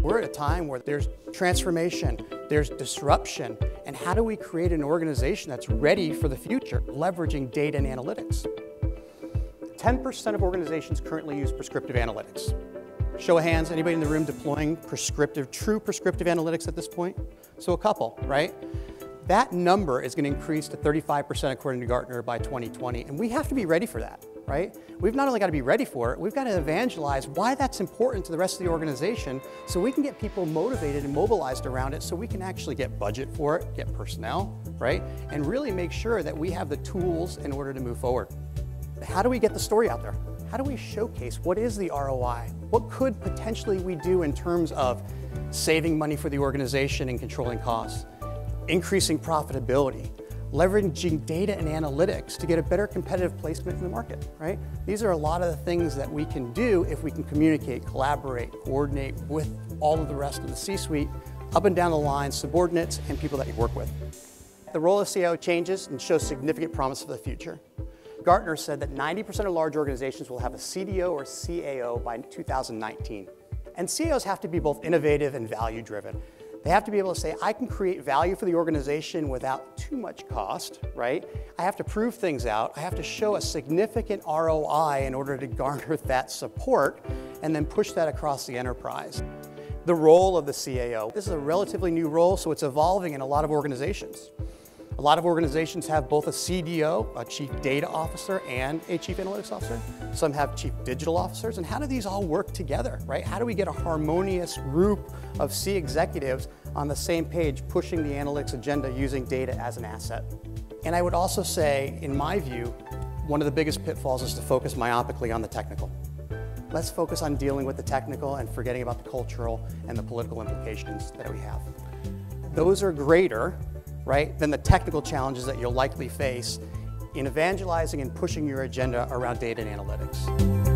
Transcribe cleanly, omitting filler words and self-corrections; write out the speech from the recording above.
We're at a time where there's transformation, there's disruption, and how do we create an organization that's ready for the future, leveraging data and analytics? 10% of organizations currently use prescriptive analytics. Show of hands, anybody in the room deploying true prescriptive analytics at this point? So a couple, right? That number is going to increase to 35% according to Gartner by 2020, and we have to be ready for that, right? We've not only got to be ready for it, we've got to evangelize why that's important to the rest of the organization so we can get people motivated and mobilized around it so we can actually get budget for it, get personnel, right? And really make sure that we have the tools in order to move forward. How do we get the story out there? How do we showcase what is the ROI? What could potentially we do in terms of saving money for the organization and controlling costs, increasing profitability, leveraging data and analytics to get a better competitive placement in the market, right? These are a lot of the things that we can do if we can communicate, collaborate, coordinate with all of the rest of the C-suite, up and down the line, subordinates, and people that you work with. The role of CIO changes and shows significant promise for the future. Gartner said that 90% of large organizations will have a CDO or CAO by 2019. And CIOs have to be both innovative and value-driven. They have to be able to say, I can create value for the organization without too much cost, right? I have to prove things out. I have to show a significant ROI in order to garner that support and then push that across the enterprise. The role of the CAO. This is a relatively new role, so it's evolving in a lot of organizations. A lot of organizations have both a CDO, a Chief Data Officer, and a Chief Analytics Officer. Some have Chief Digital Officers, and how do these all work together, right? How do we get a harmonious group of C executives on the same page pushing the analytics agenda using data as an asset? And I would also say, in my view, one of the biggest pitfalls is to focus myopically on the technical. Let's focus on dealing with the technical and forgetting about the cultural and the political implications that we have. Those are greater, right, than the technical challenges that you'll likely face in evangelizing and pushing your agenda around data and analytics.